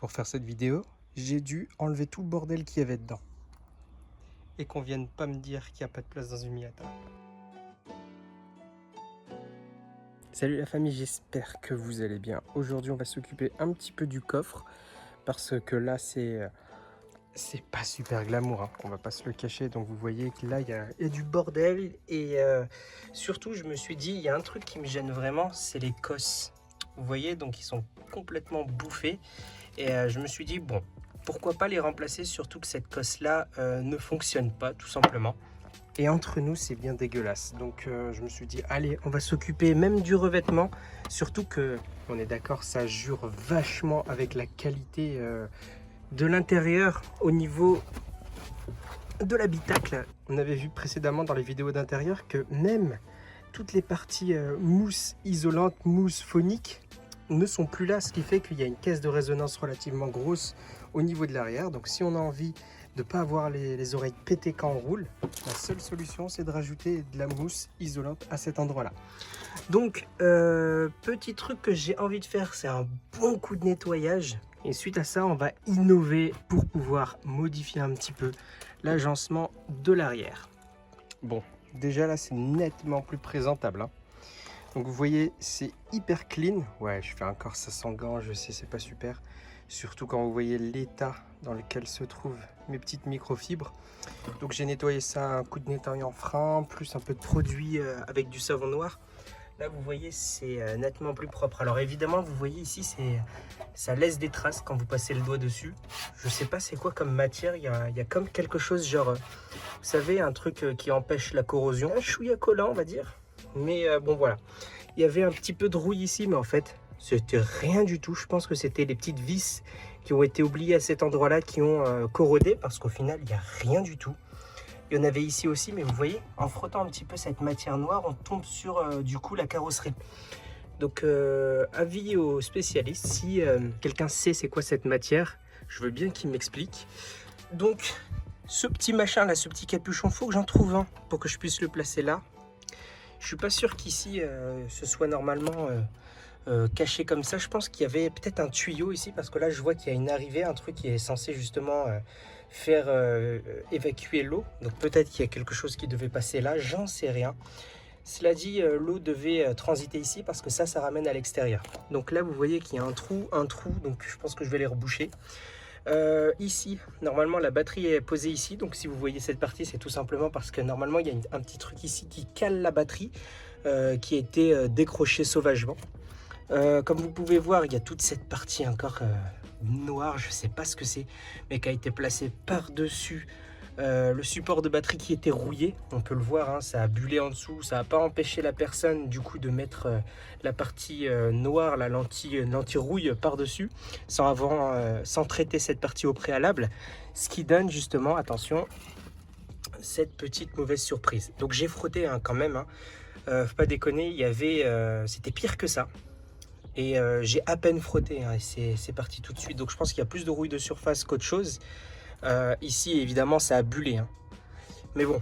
Pour faire cette vidéo, j'ai dû enlever tout le bordel qu'il y avait dedans. Et qu'on vienne pas me dire qu'il n'y a pas de place dans une Miata. Salut la famille, j'espère que vous allez bien. Aujourd'hui on va s'occuper un petit peu du coffre. Parce que là c'est pas super glamour, hein. On va pas se le cacher. Donc vous voyez que là il y a du bordel. Et surtout je me suis dit, il y a un truc qui me gêne vraiment, c'est les cosses. Vous voyez, donc ils sont complètement bouffés. Et je me suis dit, bon, pourquoi pas les remplacer, surtout que cette cosse-là ne fonctionne pas, tout simplement. Et entre nous, c'est bien dégueulasse. Donc je me suis dit, allez, on va s'occuper même du revêtement. Surtout que, on est d'accord, ça jure vachement avec la qualité de l'intérieur au niveau de l'habitacle. On avait vu précédemment dans les vidéos d'intérieur que même toutes les parties mousse isolante, mousse phonique ne sont plus là, ce qui fait qu'il y a une caisse de résonance relativement grosse au niveau de l'arrière. Donc si on a envie de ne pas avoir les oreilles pétées quand on roule, la seule solution c'est de rajouter de la mousse isolante à cet endroit là. Donc petit truc que j'ai envie de faire, c'est un bon coup de nettoyage. Et suite à ça, on va innover pour pouvoir modifier un petit peu l'agencement de l'arrière. Bon, déjà là c'est nettement plus présentable, hein. Donc vous voyez, c'est hyper clean. Ouais, je fais encore ça sans gants, je sais, c'est pas super. Surtout quand vous voyez l'état dans lequel se trouvent mes petites microfibres. Donc j'ai nettoyé ça, un coup de nettoyant frein, plus un peu de produit avec du savon noir. Là vous voyez, c'est nettement plus propre. Alors évidemment, vous voyez ici, ça laisse des traces quand vous passez le doigt dessus. Je sais pas c'est quoi comme matière, il y a comme quelque chose genre, vous savez, un truc qui empêche la corrosion. Un chouïa collant, on va dire. Mais bon voilà, il y avait un petit peu de rouille ici, mais en fait c'était rien du tout. Je pense que c'était les petites vis qui ont été oubliées à cet endroit là qui ont corrodé, parce qu'au final il n'y a rien du tout. Il y en avait ici aussi, mais vous voyez, en frottant un petit peu cette matière noire, on tombe sur du coup la carrosserie. Donc avis aux spécialistes, si quelqu'un sait c'est quoi cette matière, je veux bien qu'il m'explique. Donc ce petit machin là, ce petit capuchon, faut que j'en trouve un pour que je puisse le placer là. Je suis pas sûr qu'ici ce soit normalement caché comme ça. Je pense qu'il y avait peut-être un tuyau ici, parce que là je vois qu'il y a une arrivée, un truc qui est censé justement faire évacuer l'eau. Donc peut-être qu'il y a quelque chose qui devait passer là, j'en sais rien. Cela dit, l'eau devait transiter ici parce que ça ramène à l'extérieur. Donc là vous voyez qu'il y a un trou, donc je pense que je vais les reboucher. Ici, normalement la batterie est posée ici, donc si vous voyez cette partie, c'est tout simplement parce que normalement il y a un petit truc ici qui cale la batterie qui a été décroché sauvagement. Comme vous pouvez voir, il y a toute cette partie encore noire, je sais pas ce que c'est, mais qui a été placée par-dessus le support de batterie qui était rouillé. On peut le voir, hein, ça a bullé en dessous, ça n'a pas empêché la personne du coup de mettre la partie noire, la l'anti-rouille par-dessus, sans traiter cette partie au préalable, ce qui donne justement, attention, cette petite mauvaise surprise. Donc j'ai frotté, hein, quand même, hein. Faut pas déconner, il y avait, c'était pire que ça. Et j'ai à peine frotté, hein, et c'est parti tout de suite. Donc je pense qu'il y a plus de rouille de surface qu'autre chose. Ici évidemment ça a bullé, hein. Mais bon,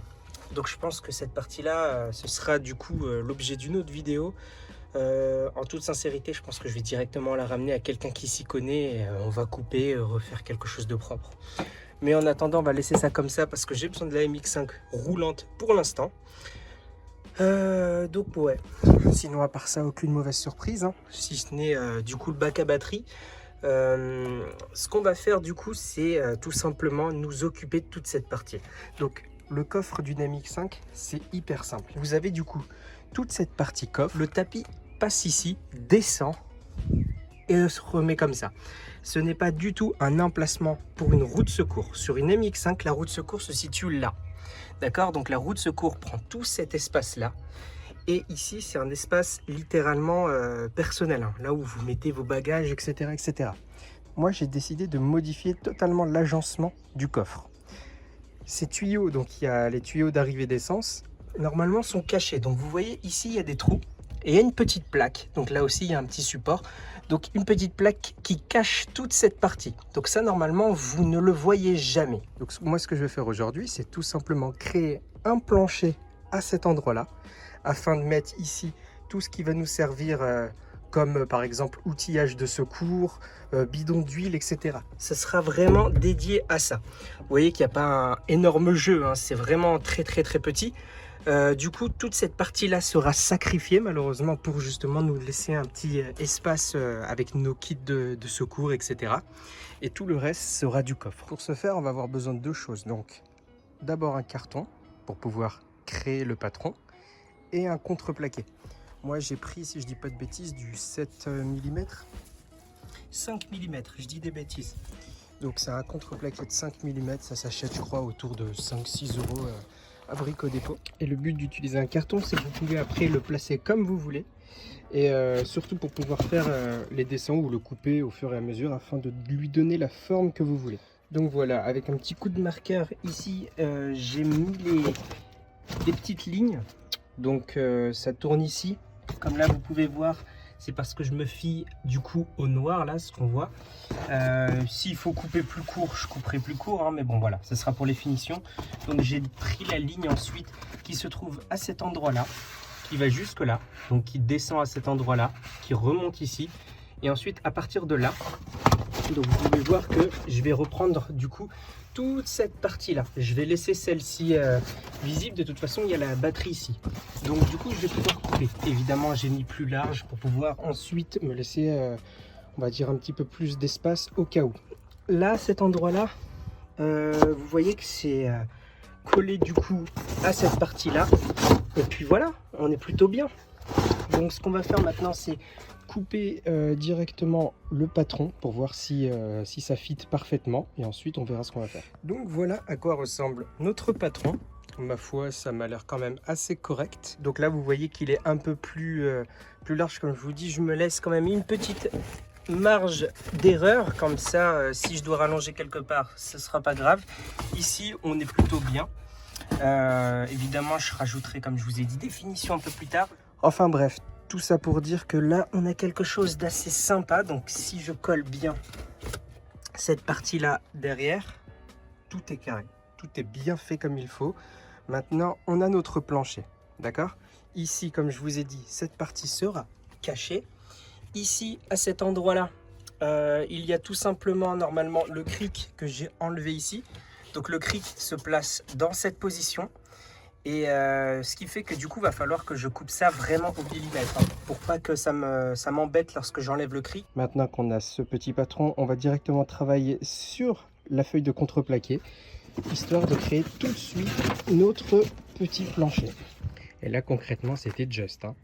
donc je pense que cette partie là ce sera du coup l'objet d'une autre vidéo. En toute sincérité, je pense que je vais directement la ramener à quelqu'un qui s'y connaît et on va couper, refaire quelque chose de propre. Mais en attendant, on va laisser ça comme ça parce que j'ai besoin de la MX5 roulante pour l'instant. Donc ouais, sinon à part ça, aucune mauvaise surprise, hein, si ce n'est du coup le bac à batterie. Ce qu'on va faire du coup, c'est tout simplement nous occuper de toute cette partie. Donc le coffre d'une MX5, c'est hyper simple. Vous avez du coup toute cette partie coffre, le tapis passe ici, descend et se remet comme ça. Ce n'est pas du tout un emplacement pour une roue de secours. Sur une MX5, la roue de secours se situe là. D'accord, donc la roue de secours prend tout cet espace-là. Et ici, c'est un espace littéralement personnel, hein, là où vous mettez vos bagages, etc. etc. Moi, j'ai décidé de modifier totalement l'agencement du coffre. Ces tuyaux, donc il y a les tuyaux d'arrivée d'essence, normalement sont cachés. Donc vous voyez, ici, il y a des trous et il y a une petite plaque. Donc là aussi, il y a un petit support. Donc une petite plaque qui cache toute cette partie. Donc ça, normalement, vous ne le voyez jamais. Donc moi, ce que je vais faire aujourd'hui, c'est tout simplement créer un plancher à cet endroit-là, afin de mettre ici tout ce qui va nous servir comme par exemple outillage de secours, bidon d'huile, etc. Ça sera vraiment dédié à ça. Vous voyez qu'il n'y a pas un énorme jeu, hein, c'est vraiment très petit. Du coup, toute cette partie-là sera sacrifiée malheureusement pour justement nous laisser un petit espace avec nos kits de secours, etc. Et tout le reste sera du coffre. Pour ce faire, on va avoir besoin de deux choses. Donc, d'abord un carton pour pouvoir créer le patron et un contreplaqué. Moi, j'ai pris, si je dis pas de bêtises, du 7 mm. 5 mm, je dis des bêtises. Donc, c'est un contreplaqué de 5 mm. Ça s'achète, je crois, autour de 5-6 euros à Brico Dépôt. Et le but d'utiliser un carton, c'est que vous pouvez après le placer comme vous voulez. Et surtout pour pouvoir faire les dessins ou le couper au fur et à mesure afin de lui donner la forme que vous voulez. Donc voilà, avec un petit coup de marqueur ici, j'ai mis les petites lignes. Donc ça tourne ici. Comme là vous pouvez voir, c'est parce que je me fie du coup au noir là, ce qu'on voit. S'il faut couper plus court, je couperai plus court, hein, mais bon voilà, ce sera pour les finitions. Donc j'ai pris la ligne ensuite qui se trouve à cet endroit là, qui va jusque là, donc qui descend à cet endroit là, qui remonte ici. Et ensuite à partir de là, donc vous pouvez voir que je vais reprendre du coup toute cette partie là. Je vais laisser celle-ci visible. De toute façon il y a la batterie ici. Donc du coup je vais pouvoir couper. Évidemment j'ai mis plus large pour pouvoir ensuite me laisser on va dire un petit peu plus d'espace au cas où. Là cet endroit là, vous voyez que c'est collé du coup à cette partie là. Et puis voilà, on est plutôt bien. Donc ce qu'on va faire maintenant c'est couper directement le patron pour voir si ça fit parfaitement et ensuite on verra ce qu'on va faire. Donc voilà à quoi ressemble notre patron. Ma foi, ça m'a l'air quand même assez correct. Donc là vous voyez qu'il est un peu plus large, comme je vous dis. Je me laisse quand même une petite marge d'erreur, comme ça si je dois rallonger quelque part ce sera pas grave. Ici on est plutôt bien. Évidemment je rajouterai, comme je vous ai dit, des finitions un peu plus tard. Enfin bref, tout ça pour dire que là on a quelque chose d'assez sympa. Donc si je colle bien cette partie là derrière, tout est carré, tout est bien fait comme il faut. Maintenant on a notre plancher, d'accord? Ici, comme je vous ai dit, cette partie sera cachée. Ici à cet endroit là, il y a tout simplement normalement le cric que j'ai enlevé ici. Donc le cric se place dans cette position. Et ce qui fait que du coup va falloir que je coupe ça vraiment au millimètre, hein, pour pas que ça m'embête lorsque j'enlève le cric. Maintenant qu'on a ce petit patron, on va directement travailler sur la feuille de contreplaqué, histoire de créer tout de suite notre petit plancher. Et là concrètement c'était juste, hein.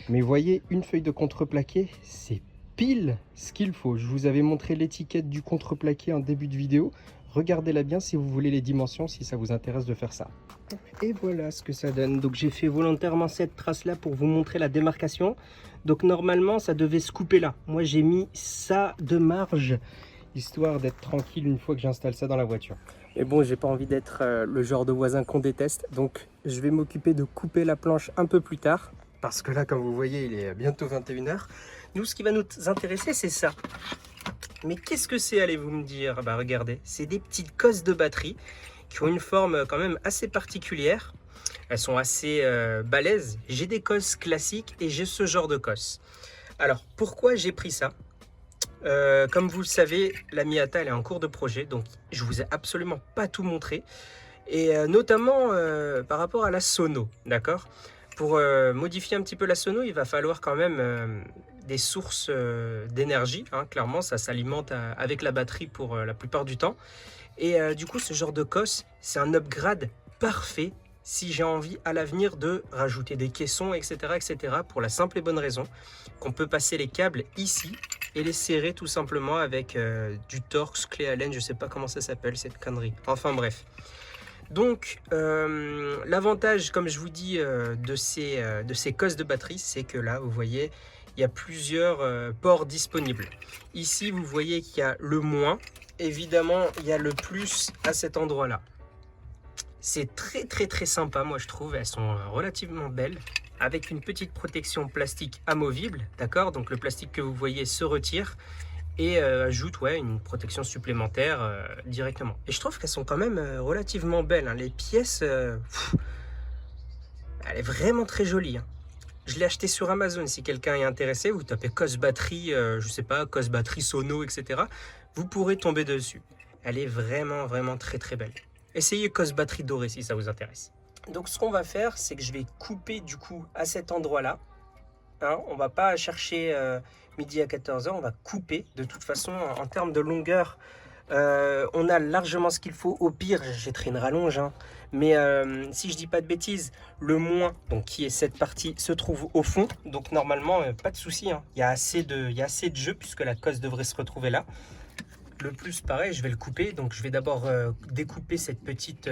Mais voyez, une feuille de contreplaqué, c'est pile ce qu'il faut. Je vous avais montré l'étiquette du contreplaqué en début de vidéo. Regardez-la bien si vous voulez les dimensions, si ça vous intéresse de faire ça. Et voilà ce que ça donne. Donc j'ai fait volontairement cette trace là pour vous montrer la démarcation. Donc normalement ça devait se couper là. Moi j'ai mis ça de marge, histoire d'être tranquille une fois que j'installe ça dans la voiture. Mais bon, j'ai pas envie d'être le genre de voisin qu'on déteste. Donc je vais m'occuper de couper la planche un peu plus tard. Parce que là, comme vous voyez, il est bientôt 21 h. Nous, ce qui va nous intéresser, c'est ça. Mais qu'est-ce que c'est, allez-vous me dire? Bah regardez, c'est des petites cosses de batterie qui ont une forme quand même assez particulière. Elles sont assez balèzes. J'ai des cosses classiques et j'ai ce genre de cosses. Alors, pourquoi j'ai pris ça? Comme vous le savez, la Miata elle est en cours de projet, donc je vous ai absolument pas tout montré. Et notamment par rapport à la sono, d'accord? Pour modifier un petit peu la sono, il va falloir quand même des sources d'énergie, hein, clairement ça s'alimente avec la batterie pour la plupart du temps. Et du coup ce genre de cosse, c'est un upgrade parfait si j'ai envie à l'avenir de rajouter des caissons, etc., pour la simple et bonne raison qu'on peut passer les câbles ici et les serrer tout simplement avec du Torx, clé Allen, je sais pas comment ça s'appelle cette connerie. Enfin bref. Donc l'avantage, comme je vous dis, de ces cosses de batterie, c'est que là, vous voyez, il y a plusieurs ports disponibles. Ici, vous voyez qu'il y a le moins. Évidemment, il y a le plus à cet endroit-là. C'est très sympa, moi je trouve. Elles sont relativement belles, avec une petite protection plastique amovible, d'accord? Donc le plastique que vous voyez se retire et ajoute une protection supplémentaire directement. Et je trouve qu'elles sont quand même relativement belles, hein. Les pièces, elle est vraiment très jolie, hein. Je l'ai acheté sur Amazon. Si quelqu'un est intéressé, vous tapez Cos Batterie, je sais pas, Cos Batterie, Sono, etc. Vous pourrez tomber dessus. Elle est vraiment, vraiment très, très belle. Essayez Cos Batterie dorée si ça vous intéresse. Donc, ce qu'on va faire, c'est que je vais couper du coup à cet endroit-là. Hein, on va pas chercher midi à 14h, on va couper. De toute façon, en termes de longueur, on a largement ce qu'il faut. Au pire, jetterai une rallonge. Hein. Mais si je dis pas de bêtises, le moins, donc qui est cette partie, se trouve au fond. Donc normalement, pas de souci. Hein. Il y a assez de jeu puisque la cosse devrait se retrouver là. Le plus, pareil, je vais le couper. Donc je vais d'abord découper cette petite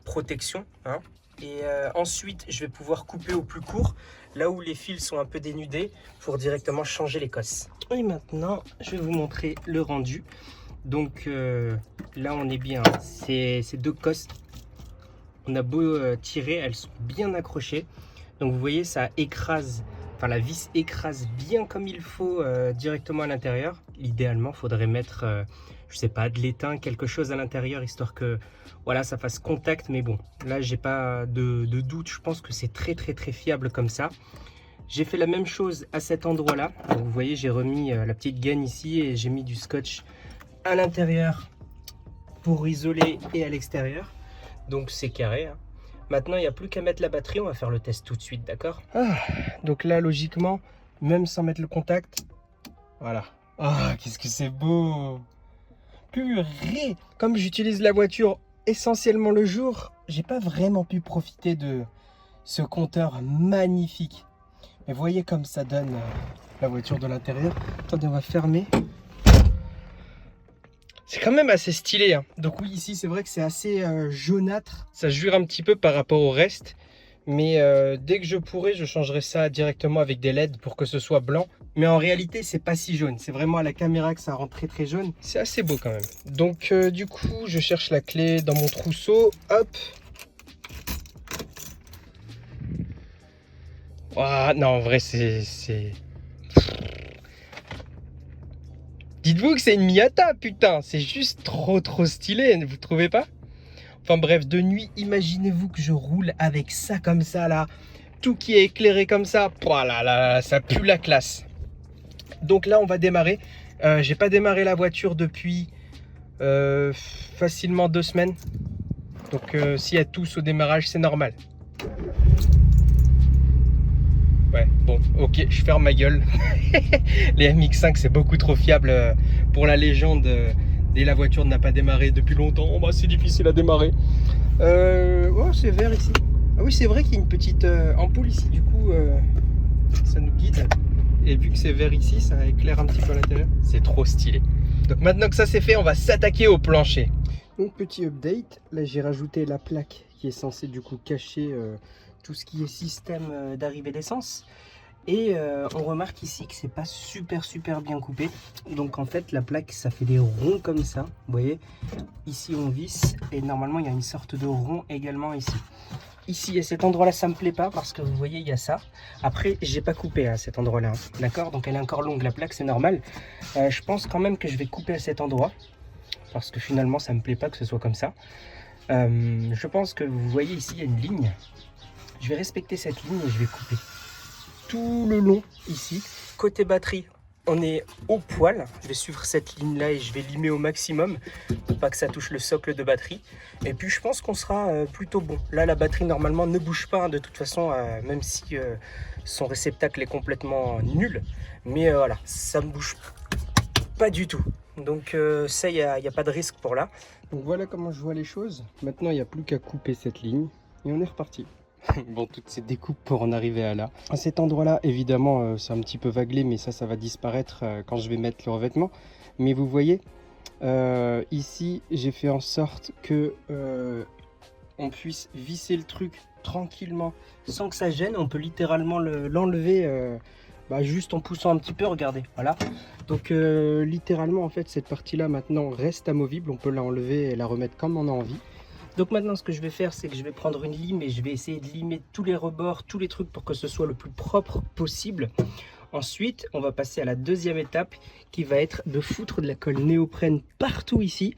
protection. Hein. Et ensuite, je vais pouvoir couper au plus court, là où les fils sont un peu dénudés, pour directement changer les cosses. Et maintenant, je vais vous montrer le rendu. Donc là, on est bien. Ces deux cosses, on a beau tirer, elles sont bien accrochées. Donc vous voyez, ça écrase, enfin la vis écrase bien comme il faut directement à l'intérieur. Idéalement, il faudrait mettre, je sais pas, de l'étain, quelque chose à l'intérieur, histoire que voilà, ça fasse contact. Mais bon, là, j'ai pas de doute. Je pense que c'est très très très fiable comme ça. J'ai fait la même chose à cet endroit-là. Vous voyez, j'ai remis la petite gaine ici et j'ai mis du scotch à l'intérieur pour isoler et à l'extérieur. Donc c'est carré. Hein. Maintenant, il n'y a plus qu'à mettre la batterie. On va faire le test tout de suite, d'accord? Donc là, logiquement, même sans mettre le contact, voilà. Ah, qu'est-ce que c'est beau! Purée! Comme j'utilise la voiture essentiellement le jour, j'ai pas vraiment pu profiter de ce compteur magnifique. Mais voyez comme ça donne la voiture de l'intérieur. Attendez, on va fermer. C'est quand même assez stylé. Hein. Donc oui, ici, c'est vrai que c'est assez jaunâtre. Ça jure un petit peu par rapport au reste. Mais dès que je pourrai, je changerai ça directement avec des LED pour que ce soit blanc. Mais en réalité, c'est pas si jaune. C'est vraiment à la caméra que ça rend très très jaune. C'est assez beau quand même. Donc du coup, je cherche la clé dans mon trousseau. Hop. Ah non, en vrai, c'est... Dites-vous que c'est une Miata, putain. C'est juste trop stylé, vous trouvez pas? Enfin bref, de nuit, imaginez-vous que je roule avec ça comme ça là. Tout qui est éclairé comme ça. Pouah là là, ça pue la classe. Donc là, on va démarrer. J'ai pas démarré la voiture depuis facilement 2 semaines. Donc s'il y a tous au démarrage, c'est normal. Ouais, bon, ok, je ferme ma gueule. Les MX5, c'est beaucoup trop fiable pour la légende. Dès la voiture n'a pas démarré depuis longtemps, bah, c'est difficile à démarrer. Oh, c'est vert ici. Ah oui, c'est vrai qu'il y a une petite ampoule ici, du coup, ça nous guide. Et vu que c'est vert ici, ça éclaire un petit peu à l'intérieur. C'est trop stylé. Donc maintenant que ça c'est fait, on va s'attaquer au plancher. Donc petit update, là j'ai rajouté la plaque qui est censée du coup cacher tout ce qui est système d'arrivée d'essence. Et on remarque ici que c'est pas super bien coupé. Donc en fait la plaque ça fait des ronds comme ça. Vous voyez, ici on visse et normalement il y a une sorte de rond également ici. Ici à cet endroit là ça me plaît pas parce que vous voyez il y a ça. Après j'ai pas coupé à cet endroit là. Hein. D'accord, donc elle est encore longue la plaque, c'est normal. Je pense quand même que je vais couper à cet endroit. Parce que finalement ça me plaît pas que ce soit comme ça. Je pense que vous voyez ici il y a une ligne. Je vais respecter cette ligne et je vais couper tout le long ici. Côté batterie, on est au poil. Je vais suivre cette ligne là et je vais limer au maximum pour pas que ça touche le socle de batterie. Et puis je pense qu'on sera plutôt bon. Là la batterie normalement ne bouge pas hein, de toute façon, même si son réceptacle est complètement nul. Mais voilà, ça ne bouge pas du tout. Donc ça, il n'y a pas de risque pour là. Donc voilà comment je vois les choses. Maintenant, il n'y a plus qu'à couper cette ligne et on est reparti. Bon, toutes ces découpes pour en arriver à là. À cet endroit-là, évidemment, c'est un petit peu vaguelé, mais ça va disparaître quand je vais mettre le revêtement. Mais vous voyez, ici, j'ai fait en sorte que on puisse visser le truc tranquillement, sans que ça gêne. On peut littéralement l'enlever juste en poussant un petit peu, regardez, voilà. Donc littéralement, en fait, cette partie-là, maintenant, reste amovible. On peut la enlever et la remettre comme on a envie. Donc maintenant ce que je vais faire c'est que je vais prendre une lime et je vais essayer de limer tous les rebords, tous les trucs pour que ce soit le plus propre possible. Ensuite on va passer à la deuxième étape qui va être de foutre de la colle néoprène partout ici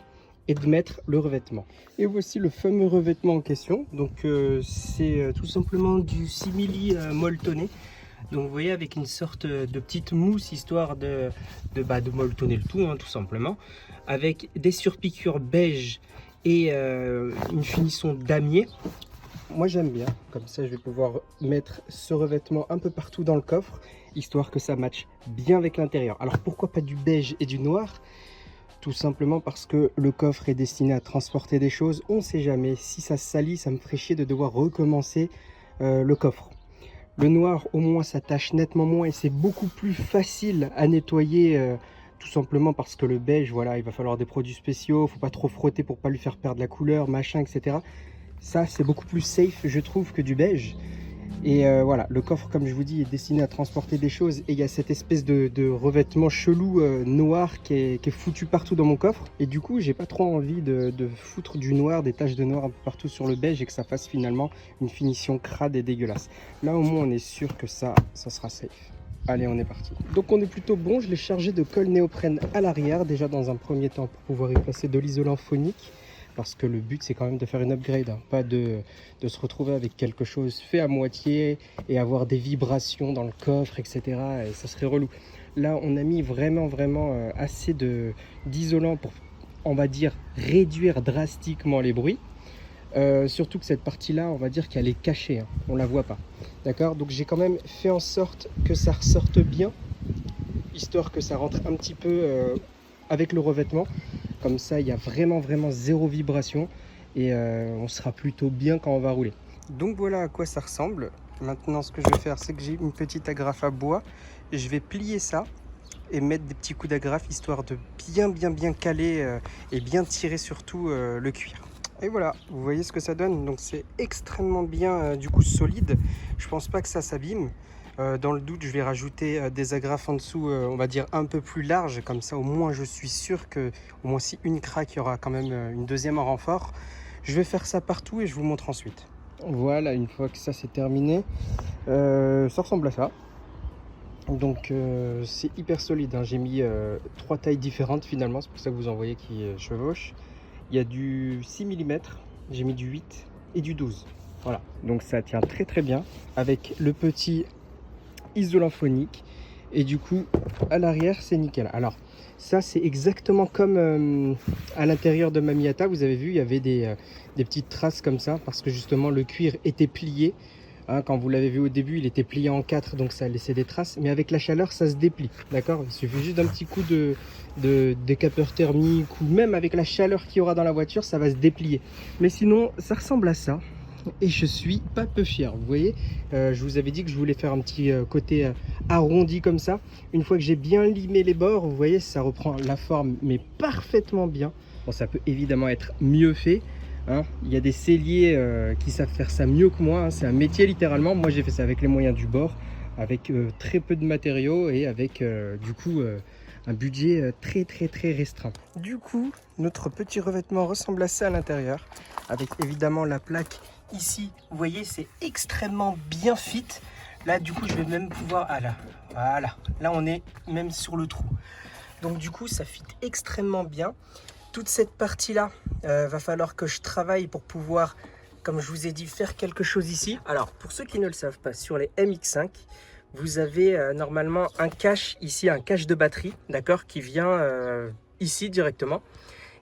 et de mettre le revêtement. Et voici le fameux revêtement en question. Donc c'est tout simplement du simili molletonné. Donc vous voyez, avec une sorte de petite mousse, histoire de molletonner le tout, hein, tout simplement. Avec des surpiqûres beige et une finition damier. Moi j'aime bien, comme ça je vais pouvoir mettre ce revêtement un peu partout dans le coffre, histoire que ça matche bien avec l'intérieur. Alors pourquoi pas du beige et du noir? Tout simplement parce que le coffre est destiné à transporter des choses. On ne sait jamais, si ça se salit, ça me ferait chier de devoir recommencer le coffre. Le noir, au moins, ça tâche nettement moins et c'est beaucoup plus facile à nettoyer, tout simplement parce que le beige, voilà, il va falloir des produits spéciaux, faut pas trop frotter pour pas lui faire perdre la couleur, machin, etc. Ça, c'est beaucoup plus safe, je trouve, que du beige. Et voilà, le coffre, comme je vous dis, est destiné à transporter des choses. Et il y a cette espèce de revêtement chelou noir qui est foutu partout dans mon coffre. Et du coup, j'ai pas trop envie de foutre du noir, des taches de noir un peu partout sur le beige et que ça fasse finalement une finition crade et dégueulasse. Là, au moins, on est sûr que ça sera safe. Allez, on est parti. Donc on est plutôt bon, je l'ai chargé de colle néoprène à l'arrière, déjà dans un premier temps pour pouvoir y placer de l'isolant phonique. Parce que le but c'est quand même de faire une upgrade, hein, pas de se retrouver avec quelque chose fait à moitié et avoir des vibrations dans le coffre, etc. Et ça serait relou. Là on a mis vraiment assez d'isolant pour, on va dire, réduire drastiquement les bruits. Surtout que cette partie là, on va dire qu'elle est cachée, hein, on la voit pas. D'accord, donc j'ai quand même fait en sorte que ça ressorte bien, histoire que ça rentre un petit peu avec le revêtement. Comme ça, il y a vraiment zéro vibration et on sera plutôt bien quand on va rouler. Donc voilà à quoi ça ressemble. Maintenant, ce que je vais faire, c'est que j'ai une petite agrafe à bois. Je vais plier ça et mettre des petits coups d'agrafe, histoire de bien caler et bien tirer surtout le cuir. Et voilà, vous voyez ce que ça donne. Donc c'est extrêmement bien du coup solide. Je pense pas que ça s'abîme. Dans le doute, je vais rajouter des agrafes en dessous, on va dire un peu plus larges, comme ça au moins je suis sûr que au moins si une craque, il y aura quand même une deuxième en renfort. Je vais faire ça partout et je vous montre ensuite. Voilà, une fois que ça c'est terminé, ça ressemble à ça. Donc c'est hyper solide, hein. J'ai mis 3 tailles différentes finalement, c'est pour ça que vous en voyez qui chevauchent. Il y a du 6 mm, j'ai mis du 8 et du 12. Voilà, donc ça tient très bien avec le petit isolant phonique et du coup à l'arrière c'est nickel. Alors ça c'est exactement comme à l'intérieur de ma Miata, vous avez vu il y avait des petites traces comme ça parce que justement le cuir était plié, hein, quand vous l'avez vu au début il était plié en 4 donc ça laissait des traces, mais avec la chaleur ça se déplie, d'accord, il suffit juste d'un petit coup de décapeur thermique ou même avec la chaleur qu'il y aura dans la voiture ça va se déplier, mais sinon ça ressemble à ça. Et je suis pas peu fier, vous voyez, je vous avais dit que je voulais faire un petit côté arrondi comme ça. Une fois que j'ai bien limé les bords, vous voyez, ça reprend la forme mais parfaitement bien. Bon, ça peut évidemment être mieux fait, hein. Il y a des selliers qui savent faire ça mieux que moi, hein. C'est un métier littéralement. Moi j'ai fait ça avec les moyens du bord, avec très peu de matériaux et avec du coup un budget très restreint. Du coup, notre petit revêtement ressemble à ça à l'intérieur, avec évidemment la plaque ici. Vous voyez, c'est extrêmement bien fit. Là, du coup, je vais même pouvoir... Ah là, voilà. Là, on est même sur le trou. Donc, du coup, ça fit extrêmement bien. Toute cette partie-là, va falloir que je travaille pour pouvoir, comme je vous ai dit, faire quelque chose ici. Alors, pour ceux qui ne le savent pas, sur les MX5, vous avez normalement un cache ici, un cache de batterie, d'accord, qui vient ici directement.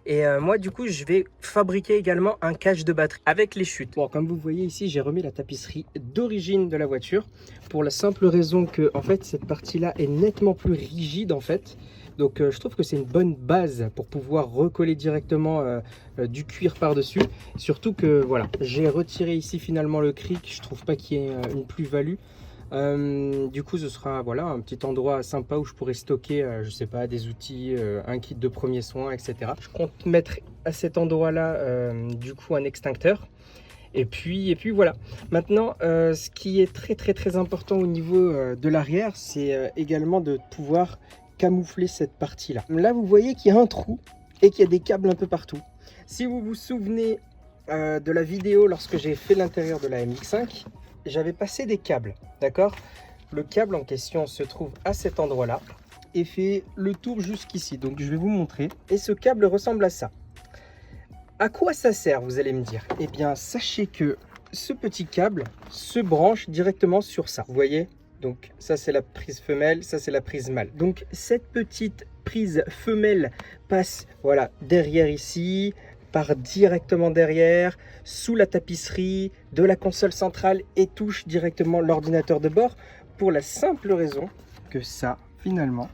Et moi du coup je vais fabriquer également un cache de batterie avec les chutes. Bon, comme vous voyez ici, j'ai remis la tapisserie d'origine de la voiture pour la simple raison que en fait cette partie là est nettement plus rigide en fait. Donc je trouve que c'est une bonne base pour pouvoir recoller directement du cuir par dessus. Surtout que voilà, j'ai retiré ici finalement le cric, je trouve pas qu'il y ait une plus-value. Du coup ce sera voilà un petit endroit sympa où je pourrais stocker je sais pas, des outils, un kit de premiers soins, etc. Je compte mettre à cet endroit là du coup un extincteur et puis voilà. Maintenant ce qui est très important au niveau de l'arrière, c'est également de pouvoir camoufler cette partie là. Là vous voyez qu'il y a un trou et qu'il y a des câbles un peu partout. Si vous vous souvenez de la vidéo lorsque j'ai fait l'intérieur de la MX5, j'avais passé des câbles, d'accord. Le câble en question se trouve à cet endroit là et fait le tour jusqu'ici, donc je vais vous montrer. Et ce câble ressemble à ça. À quoi ça sert, vous allez me dire? Eh bien sachez que ce petit câble se branche directement sur ça, vous voyez, Donc ça c'est la prise femelle, ça c'est la prise mâle. Donc cette petite prise femelle passe voilà derrière ici, part directement derrière, sous la tapisserie de la console centrale et touche directement l'ordinateur de bord pour la simple raison que ça, finalement,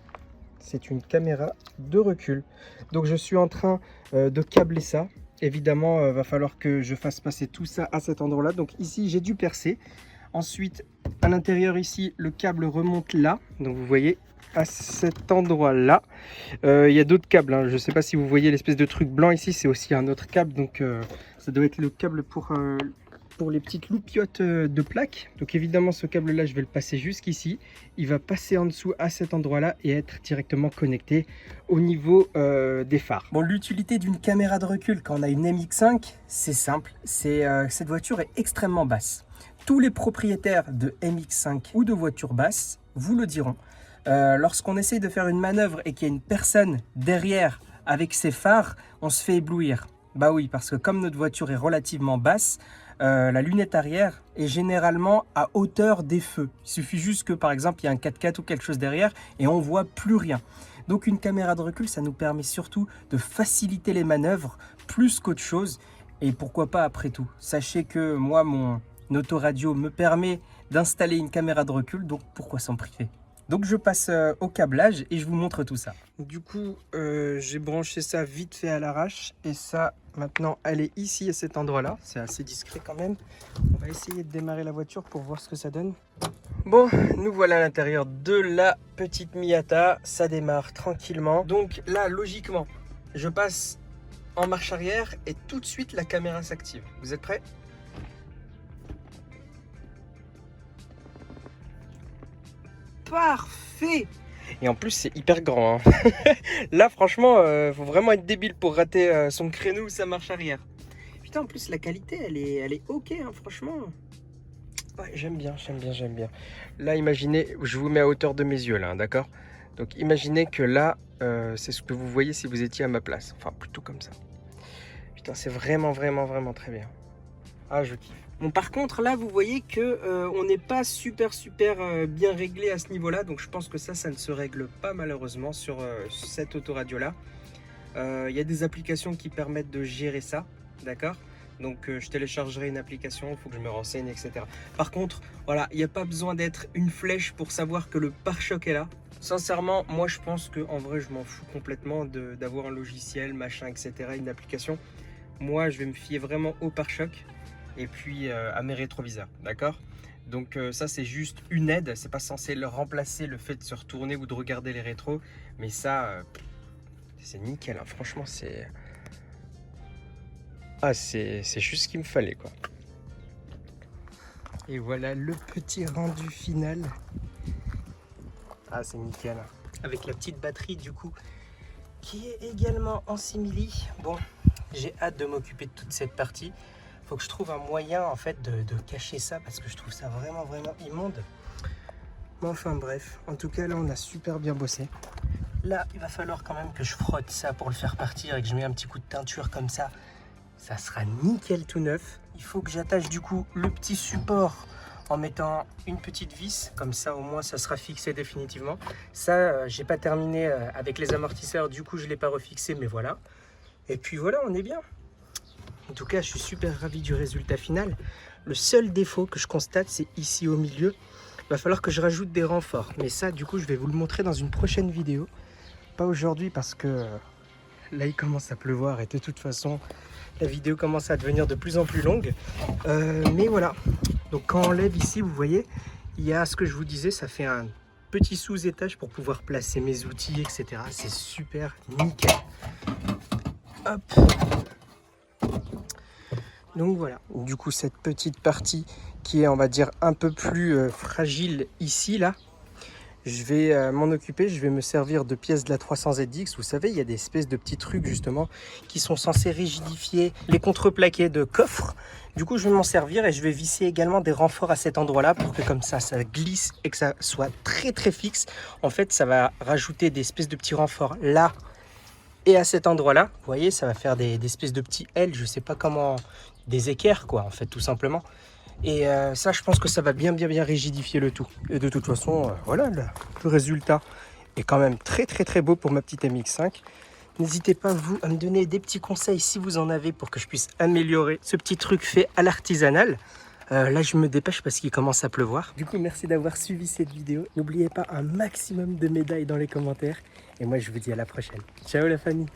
c'est une caméra de recul. Donc je suis en train de câbler ça. Évidemment, va falloir que je fasse passer tout ça à cet endroit-là. Donc ici, j'ai dû percer. Ensuite, à l'intérieur ici, le câble remonte là. Donc vous voyez, à cet endroit-là. Il y a d'autres câbles, hein. Je ne sais pas si vous voyez l'espèce de truc blanc ici, c'est aussi un autre câble. Donc ça doit être le câble pour les petites loupiottes de plaques. Donc évidemment, ce câble-là, je vais le passer jusqu'ici. Il va passer en dessous à cet endroit-là et être directement connecté au niveau des phares. Bon, l'utilité d'une caméra de recul quand on a une MX5, c'est simple. Cette voiture est extrêmement basse. Tous les propriétaires de MX5 ou de voitures basses vous le diront. Lorsqu'on essaye de faire une manœuvre et qu'il y a une personne derrière avec ses phares, on se fait éblouir. Bah oui, parce que comme notre voiture est relativement basse, la lunette arrière est généralement à hauteur des feux. Il suffit juste que par exemple il y a un 4x4 ou quelque chose derrière et on voit plus rien. Donc une caméra de recul, ça nous permet surtout de faciliter les manœuvres plus qu'autre chose. Et pourquoi pas après tout. Sachez que moi, mon autoradio me permet d'installer une caméra de recul, donc pourquoi s'en priver? Donc je passe au câblage et je vous montre tout ça. Du coup, j'ai branché ça vite fait à l'arrache. Et ça, maintenant, elle est ici à cet endroit-là. C'est assez discret quand même. On va essayer de démarrer la voiture pour voir ce que ça donne. Bon, nous voilà à l'intérieur de la petite Miata. Ça démarre tranquillement. Donc là, logiquement, je passe en marche arrière et tout de suite, la caméra s'active. Vous êtes prêts ? Parfait! Et en plus c'est hyper grand, hein. Là franchement faut vraiment être débile pour rater son créneau ou sa marche arrière. Putain, en plus la qualité elle est ok, hein, franchement. Ouais, j'aime bien. Là imaginez, je vous mets à hauteur de mes yeux là, hein, d'accord? Donc imaginez que là c'est ce que vous voyez si vous étiez à ma place. Enfin plutôt comme ça. Putain, c'est vraiment très bien. Ah, je kiffe. Bon, par contre, là, vous voyez que on n'est pas super bien réglé à ce niveau-là. Donc, je pense que ça ne se règle pas malheureusement sur cette autoradio-là. Il y a des applications qui permettent de gérer ça, d'accord? Donc, je téléchargerai une application, il faut que je me renseigne, etc. Par contre, voilà, il n'y a pas besoin d'être une flèche pour savoir que le pare-choc est là. Sincèrement, moi, je pense qu'en vrai, je m'en fous complètement d'avoir un logiciel, machin, etc., une application. Moi, je vais me fier vraiment au pare-choc. Et puis à mes rétroviseurs, d'accord? Donc ça c'est juste une aide, c'est pas censé le remplacer le fait de se retourner ou de regarder les rétros, mais ça c'est nickel, hein. Franchement c'est juste ce qu'il me fallait quoi. Et voilà le petit rendu final. Ah c'est nickel, avec la petite batterie du coup qui est également en simili. Bon, j'ai hâte de m'occuper de toute cette partie. Faut que je trouve un moyen en fait de cacher ça parce que je trouve ça vraiment immonde. Mais enfin bref, en tout cas là on a super bien bossé. Là il va falloir quand même que je frotte ça pour le faire partir et que je mets un petit coup de teinture comme ça. Ça sera nickel tout neuf. Il faut que j'attache du coup le petit support en mettant une petite vis, comme ça au moins ça sera fixé définitivement. Ça j'ai pas terminé avec les amortisseurs, du coup je l'ai pas refixé, mais voilà. Et puis voilà, on est bien. En tout cas, je suis super ravi du résultat final. Le seul défaut que je constate, c'est ici au milieu. Il va falloir que je rajoute des renforts. Mais ça, du coup, je vais vous le montrer dans une prochaine vidéo. Pas aujourd'hui parce que là, il commence à pleuvoir et de toute façon, la vidéo commence à devenir de plus en plus longue. Mais voilà. Donc quand on lève ici, vous voyez, il y a ce que je vous disais, ça fait un petit sous-étage pour pouvoir placer mes outils, etc. C'est super nickel. Hop. Donc voilà, du coup cette petite partie qui est on va dire un peu plus fragile ici là, je vais m'en occuper, je vais me servir de pièces de la 300ZX. Vous savez, il y a des espèces de petits trucs justement qui sont censés rigidifier les contreplaqués de coffre. Du coup je vais m'en servir et je vais visser également des renforts à cet endroit là pour que comme ça glisse et que ça soit très fixe. En fait ça va rajouter des espèces de petits renforts là et à cet endroit là. Vous voyez, ça va faire des espèces de petits L, je sais pas comment... des équerres quoi en fait tout simplement, Et ça, je pense que ça va bien rigidifier le tout. Et de toute façon, voilà, le résultat est quand même très beau pour ma petite MX5. N'hésitez pas, vous, à me donner des petits conseils si vous en avez pour que je puisse améliorer ce petit truc fait à l'artisanal. Là, je me dépêche parce qu'il commence à pleuvoir. Du coup, merci d'avoir suivi cette vidéo. N'oubliez pas un maximum de médailles dans les commentaires. Et moi, je vous dis à la prochaine. Ciao la famille!